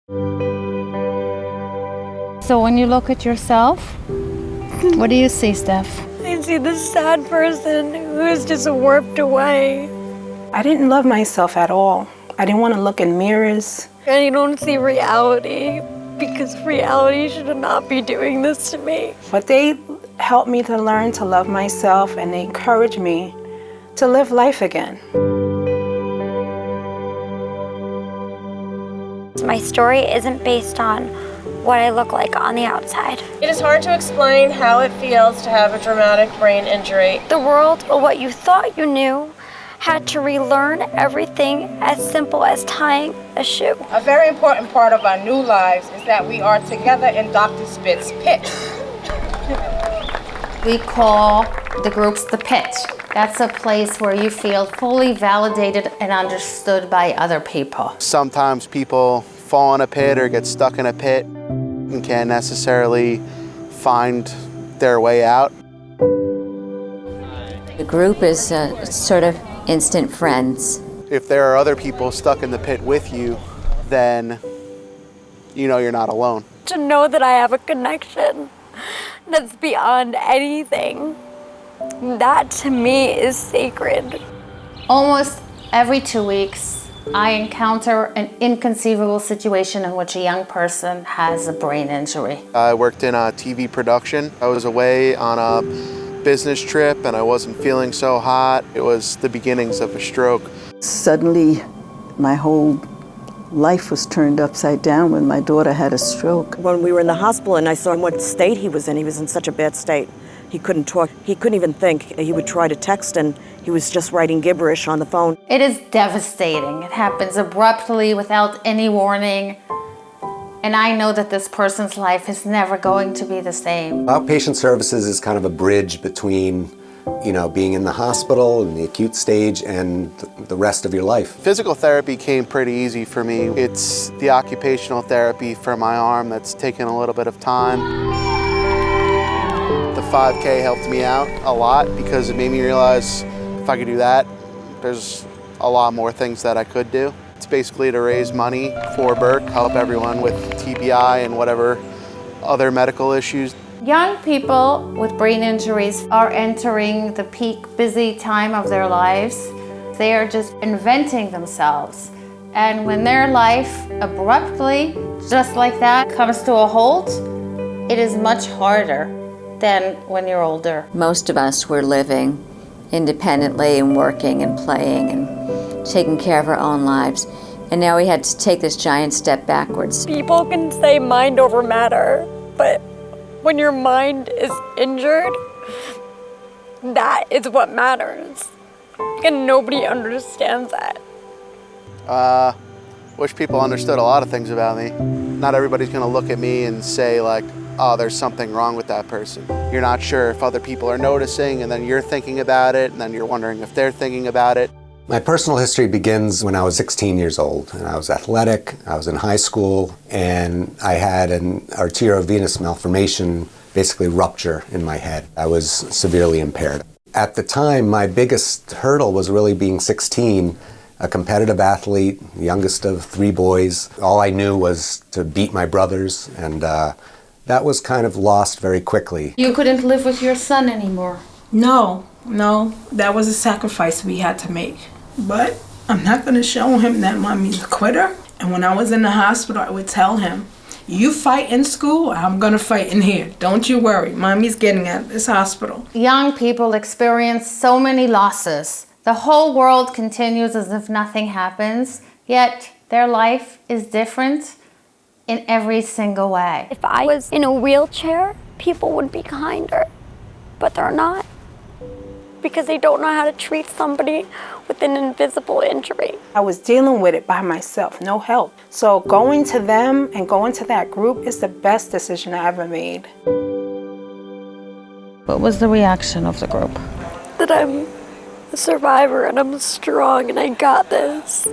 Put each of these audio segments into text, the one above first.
So when you look at yourself, what do you see, Steph? I see this sad person who's just warped away. I didn't love myself at all. I didn't want to look in mirrors. And you don't see reality, because reality should not be doing this to me. But they helped me to learn to love myself, and they encouraged me to live life again. My story isn't based on what I look like on the outside. It is hard to explain how it feels to have a traumatic brain injury. The world, or what you thought you knew, had to relearn everything as simple as tying a shoe. A very important part of our new lives is that we are together in Dr. Spit's pit. We call the groups the pit. That's a place where you feel fully validated and understood by other people. Sometimes people fall in a pit or get stuck in a pit and can't necessarily find their way out. The group is sort of instant friends. If there are other people stuck in the pit with you, then you know you're not alone. To know that I have a connection that's beyond anything, that to me is sacred. Almost every 2 weeks, I encounter an inconceivable situation in which a young person has a brain injury. I worked in a TV production. I was away on a business trip and I wasn't feeling so hot. It was the beginnings of a stroke. Suddenly, my whole life was turned upside down when my daughter had a stroke. When we were in the hospital and I saw in what state he was in such a bad state. He couldn't talk, he couldn't even think. He would try to text and he was just writing gibberish on the phone. It is devastating. It happens abruptly without any warning. And I know that this person's life is never going to be the same. Outpatient services is kind of a bridge between, being in the hospital in the acute stage and the rest of your life. Physical therapy came pretty easy for me. It's the occupational therapy for my arm that's taken a little bit of time. The 5K helped me out a lot because it made me realize if I could do that, there's a lot more things that I could do. It's basically to raise money for Burke, help everyone with TBI and whatever other medical issues. Young people with brain injuries are entering the peak busy time of their lives. They are just inventing themselves. And when their life abruptly, just like that, comes to a halt, it is much harder than when you're older. Most of us were living independently and working and playing and taking care of our own lives. And now we had to take this giant step backwards. People can say mind over matter, but when your mind is injured, that is what matters. And nobody understands that. Wish people understood a lot of things about me. Not everybody's gonna look at me and say like, oh, there's something wrong with that person. You're not sure if other people are noticing, and then you're thinking about it, and then you're wondering if they're thinking about it. My personal history begins when I was 16 years old, and I was athletic, I was in high school, and I had an arteriovenous malformation, basically rupture in my head. I was severely impaired. At the time, my biggest hurdle was really being 16, a competitive athlete, youngest of 3 boys. All I knew was to beat my brothers, and that was kind of lost very quickly. You couldn't live with your son anymore. No, that was a sacrifice we had to make. But I'm not going to show him that mommy's a quitter. And when I was in the hospital, I would tell him, you fight in school, I'm going to fight in here. Don't you worry, mommy's getting out of this hospital. Young people experience so many losses. The whole world continues as if nothing happens, yet their life is different in every single way. If I was in a wheelchair, people would be kinder, but they're not. Because they don't know how to treat somebody with an invisible injury. I was dealing with it by myself, no help. So going to them and going to that group is the best decision I ever made. What was the reaction of the group? That I'm a survivor and I'm strong and I got this.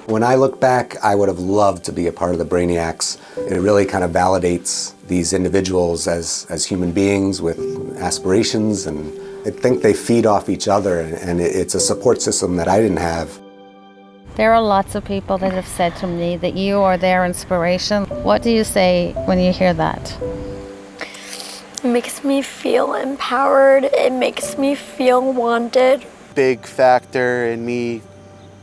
When I look back, I would have loved to be a part of the Brainiacs. It really kind of validates these individuals as human beings with aspirations, and I think they feed off each other, and it's a support system that I didn't have. There are lots of people that have said to me that you are their inspiration. What do you say when you hear that? It makes me feel empowered. It makes me feel wanted. Big factor in me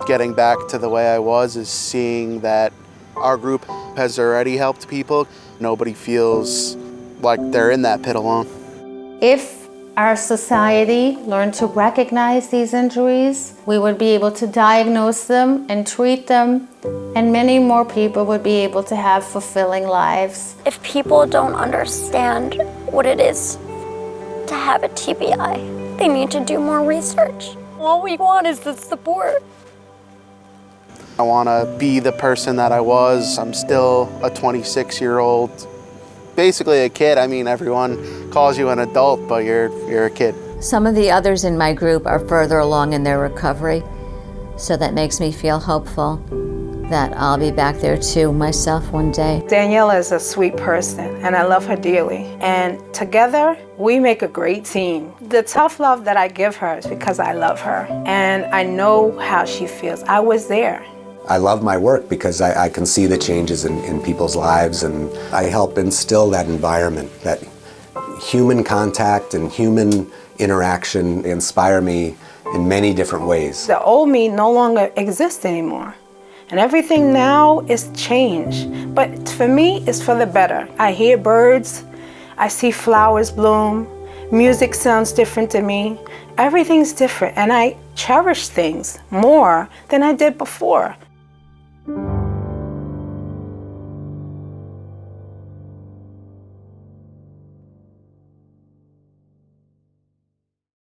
getting back to the way I was is seeing that our group has already helped people. Nobody feels like they're in that pit alone. If our society learned to recognize these injuries, we would be able to diagnose them and treat them, and many more people would be able to have fulfilling lives. If people don't understand what it is to have a TBI, they need to do more research. All we want is the support. I want to be the person that I was. I'm still a 26-year-old, basically a kid. I mean, everyone calls you an adult, but you're a kid. Some of the others in my group are further along in their recovery, so that makes me feel hopeful that I'll be back there too myself one day. Danielle is a sweet person, and I love her dearly. And together, we make a great team. The tough love that I give her is because I love her, and I know how she feels. I was there. I love my work because I can see the changes in people's lives, and I help instill that environment, that human contact and human interaction. They inspire me in many different ways. The old me no longer exists anymore. And everything now is changed. But for me, it's for the better. I hear birds, I see flowers bloom, music sounds different to me. Everything's different, and I cherish things more than I did before.